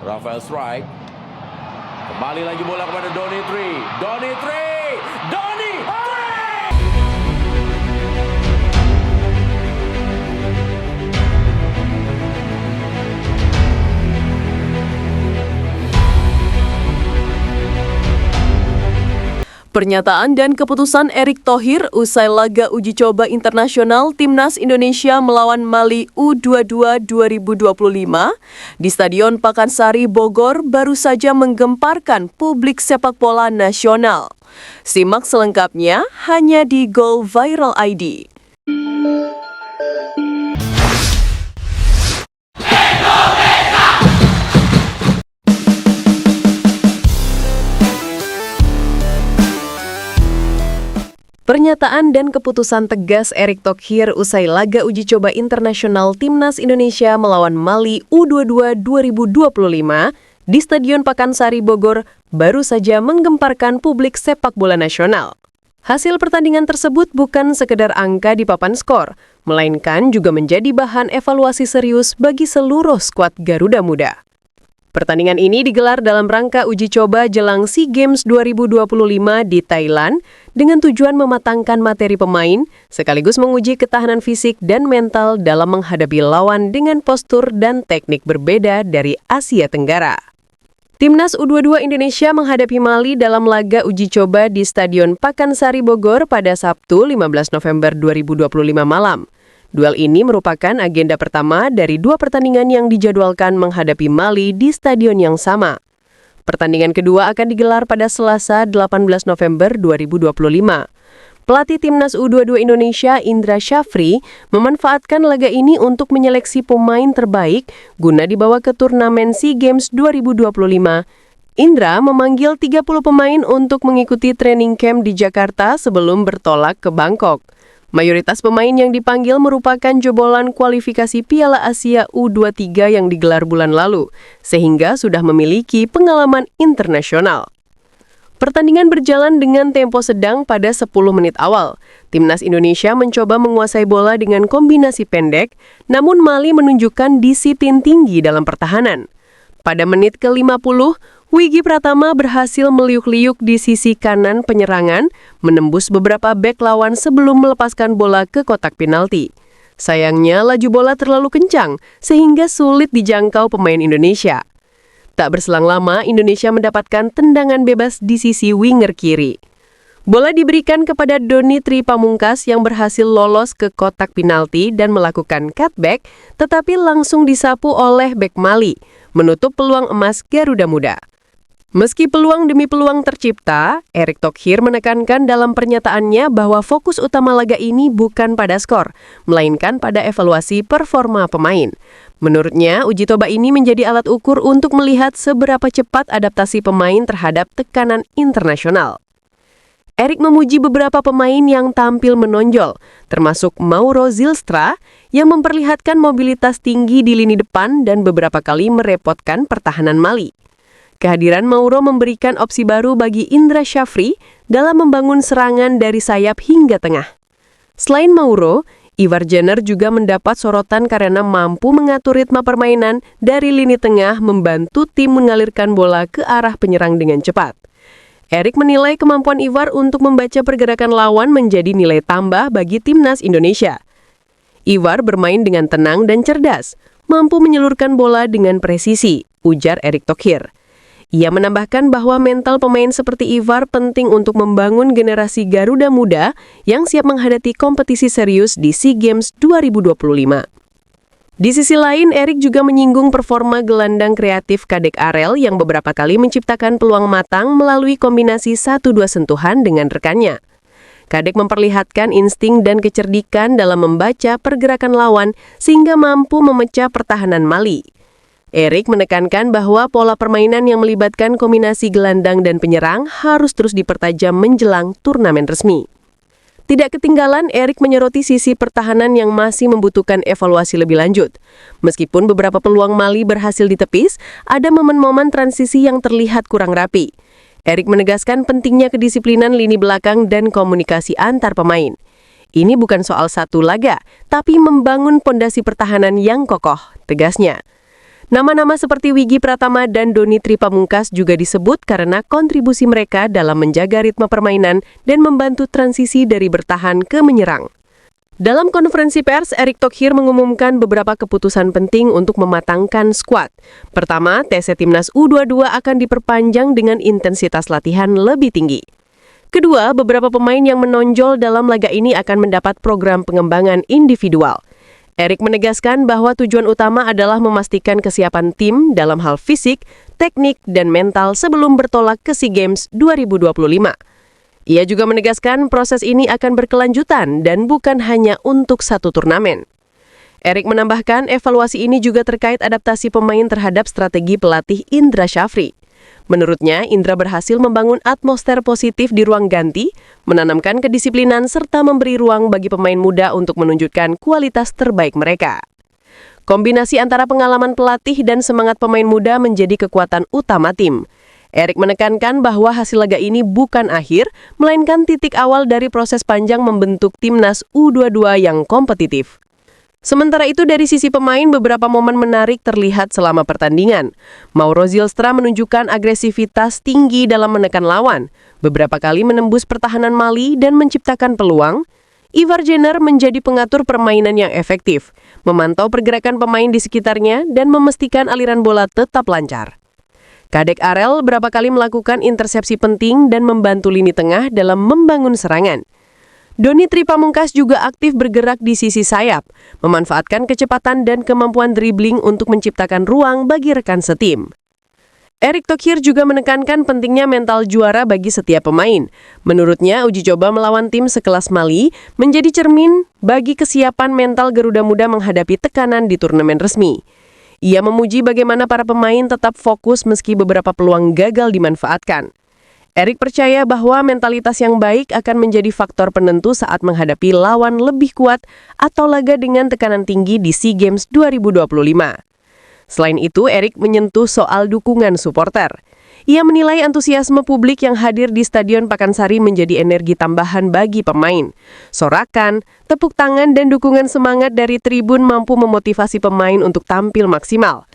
Rafael strike. Kembali lagi bola kepada Donny Tree. Donny Tree! Donny Tree! Pernyataan dan keputusan Erick Thohir usai laga uji coba internasional Timnas Indonesia melawan Mali U22 2025 di Stadion Pakansari Bogor baru saja menggemparkan publik sepak bola nasional. Simak selengkapnya hanya di Goal Viral ID. Pernyataan dan keputusan tegas Erick Thohir usai laga uji coba internasional Timnas Indonesia melawan Mali U22 2025 di Stadion Pakansari Bogor baru saja menggemparkan publik sepak bola nasional. Hasil pertandingan tersebut bukan sekedar angka di papan skor, melainkan juga menjadi bahan evaluasi serius bagi seluruh skuad Garuda Muda. Pertandingan ini digelar dalam rangka uji coba jelang SEA Games 2025 di Thailand dengan tujuan mematangkan materi pemain sekaligus menguji ketahanan fisik dan mental dalam menghadapi lawan dengan postur dan teknik berbeda dari Asia Tenggara. Timnas U22 Indonesia menghadapi Mali dalam laga uji coba di Stadion Pakansari Bogor pada Sabtu 15 November 2025 malam. Duel ini merupakan agenda pertama dari dua pertandingan yang dijadwalkan menghadapi Mali di stadion yang sama. Pertandingan kedua akan digelar pada Selasa 18 November 2025. Pelatih Timnas U22 Indonesia Indra Syafri memanfaatkan laga ini untuk menyeleksi pemain terbaik guna dibawa ke turnamen SEA Games 2025. Indra memanggil 30 pemain untuk mengikuti training camp di Jakarta sebelum bertolak ke Bangkok. Mayoritas pemain yang dipanggil merupakan jebolan kualifikasi Piala Asia U23 yang digelar bulan lalu, sehingga sudah memiliki pengalaman internasional. Pertandingan berjalan dengan tempo sedang pada 10 menit awal. Timnas Indonesia mencoba menguasai bola dengan kombinasi pendek, namun Mali menunjukkan disiplin tinggi dalam pertahanan. Pada menit ke-50, Wigi Pratama berhasil meliuk-liuk di sisi kanan penyerangan, menembus beberapa bek lawan sebelum melepaskan bola ke kotak penalti. Sayangnya, laju bola terlalu kencang, sehingga sulit dijangkau pemain Indonesia. Tak berselang lama, Indonesia mendapatkan tendangan bebas di sisi winger kiri. Bola diberikan kepada Donny Tree Pamungkas yang berhasil lolos ke kotak penalti dan melakukan cutback, tetapi langsung disapu oleh bek Mali, menutup peluang emas Garuda Muda. Meski peluang demi peluang tercipta, Erick Thohir menekankan dalam pernyataannya bahwa fokus utama laga ini bukan pada skor, melainkan pada evaluasi performa pemain. Menurutnya, uji coba ini menjadi alat ukur untuk melihat seberapa cepat adaptasi pemain terhadap tekanan internasional. Erick memuji beberapa pemain yang tampil menonjol, termasuk Mauro Zylstra yang memperlihatkan mobilitas tinggi di lini depan dan beberapa kali merepotkan pertahanan Mali. Kehadiran Mauro memberikan opsi baru bagi Indra Syafri dalam membangun serangan dari sayap hingga tengah. Selain Mauro, Ivar Jenner juga mendapat sorotan karena mampu mengatur ritme permainan dari lini tengah membantu tim mengalirkan bola ke arah penyerang dengan cepat. Erick menilai kemampuan Ivar untuk membaca pergerakan lawan menjadi nilai tambah bagi Timnas Indonesia. Ivar bermain dengan tenang dan cerdas, mampu menyalurkan bola dengan presisi, ujar Erick Thohir. Ia menambahkan bahwa mental pemain seperti Ivar penting untuk membangun generasi Garuda Muda yang siap menghadapi kompetisi serius di SEA Games 2025. Di sisi lain, Erick juga menyinggung performa gelandang kreatif Kadek Arel yang beberapa kali menciptakan peluang matang melalui kombinasi 1-2 sentuhan dengan rekannya. Kadek memperlihatkan insting dan kecerdikan dalam membaca pergerakan lawan sehingga mampu memecah pertahanan Mali. Erick menekankan bahwa pola permainan yang melibatkan kombinasi gelandang dan penyerang harus terus dipertajam menjelang turnamen resmi. Tidak ketinggalan, Erick menyoroti sisi pertahanan yang masih membutuhkan evaluasi lebih lanjut. Meskipun beberapa peluang Mali berhasil ditepis, ada momen-momen transisi yang terlihat kurang rapi. Erick menegaskan pentingnya kedisiplinan lini belakang dan komunikasi antar pemain. Ini bukan soal satu laga, tapi membangun pondasi pertahanan yang kokoh, tegasnya. Nama-nama seperti Wiggy Pratama dan Donitri Pamungkas juga disebut karena kontribusi mereka dalam menjaga ritme permainan dan membantu transisi dari bertahan ke menyerang. Dalam konferensi pers, Erick Thohir mengumumkan beberapa keputusan penting untuk mematangkan skuad. Pertama, TC Timnas U22 akan diperpanjang dengan intensitas latihan lebih tinggi. Kedua, beberapa pemain yang menonjol dalam laga ini akan mendapat program pengembangan individual. Erick menegaskan bahwa tujuan utama adalah memastikan kesiapan tim dalam hal fisik, teknik, dan mental sebelum bertolak ke SEA Games 2025. Ia juga menegaskan proses ini akan berkelanjutan dan bukan hanya untuk satu turnamen. Erick menambahkan evaluasi ini juga terkait adaptasi pemain terhadap strategi pelatih Indra Syafri. Menurutnya, Indra berhasil membangun atmosfer positif di ruang ganti, menanamkan kedisiplinan serta memberi ruang bagi pemain muda untuk menunjukkan kualitas terbaik mereka. Kombinasi antara pengalaman pelatih dan semangat pemain muda menjadi kekuatan utama tim. Erick menekankan bahwa hasil laga ini bukan akhir, melainkan titik awal dari proses panjang membentuk timnas U22 yang kompetitif. Sementara itu dari sisi pemain, beberapa momen menarik terlihat selama pertandingan. Mauro Zylstra menunjukkan agresivitas tinggi dalam menekan lawan, beberapa kali menembus pertahanan Mali dan menciptakan peluang. Ivar Jenner menjadi pengatur permainan yang efektif, memantau pergerakan pemain di sekitarnya dan memastikan aliran bola tetap lancar. Kadek Arel beberapa kali melakukan intersepsi penting dan membantu lini tengah dalam membangun serangan. Donitri Pamungkas juga aktif bergerak di sisi sayap, memanfaatkan kecepatan dan kemampuan dribbling untuk menciptakan ruang bagi rekan setim. Erick Thohir juga menekankan pentingnya mental juara bagi setiap pemain. Menurutnya, uji coba melawan tim sekelas Mali menjadi cermin bagi kesiapan mental Garuda Muda menghadapi tekanan di turnamen resmi. Ia memuji bagaimana para pemain tetap fokus meski beberapa peluang gagal dimanfaatkan. Erick percaya bahwa mentalitas yang baik akan menjadi faktor penentu saat menghadapi lawan lebih kuat atau laga dengan tekanan tinggi di SEA Games 2025. Selain itu, Erick menyentuh soal dukungan supporter. Ia menilai antusiasme publik yang hadir di Stadion Pakansari menjadi energi tambahan bagi pemain. Sorakan, tepuk tangan, dan dukungan semangat dari tribun mampu memotivasi pemain untuk tampil maksimal.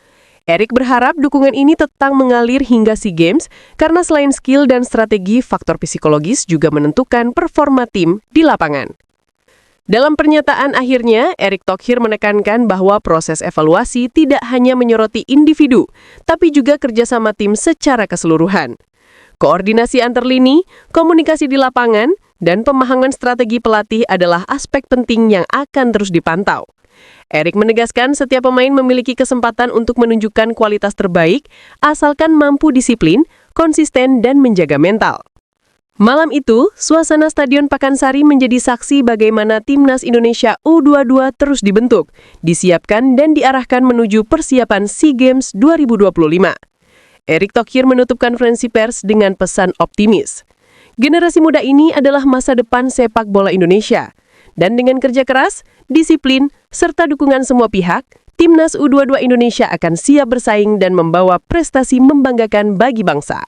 Erick berharap dukungan ini tetap mengalir hingga SEA Games karena selain skill dan strategi, faktor psikologis juga menentukan performa tim di lapangan. Dalam pernyataan akhirnya, Erick Thohir menekankan bahwa proses evaluasi tidak hanya menyoroti individu, tapi juga kerjasama tim secara keseluruhan. Koordinasi antar lini, komunikasi di lapangan, dan pemahaman strategi pelatih adalah aspek penting yang akan terus dipantau. Erick menegaskan setiap pemain memiliki kesempatan untuk menunjukkan kualitas terbaik asalkan mampu disiplin, konsisten, dan menjaga mental. Malam itu, suasana Stadion Pakansari menjadi saksi bagaimana Timnas Indonesia U22 terus dibentuk, disiapkan, dan diarahkan menuju persiapan SEA Games 2025. Erick Thohir menutup konferensi pers dengan pesan optimis. Generasi muda ini adalah masa depan sepak bola Indonesia. Dan dengan kerja keras, disiplin, serta dukungan semua pihak, Timnas U22 Indonesia akan siap bersaing dan membawa prestasi membanggakan bagi bangsa.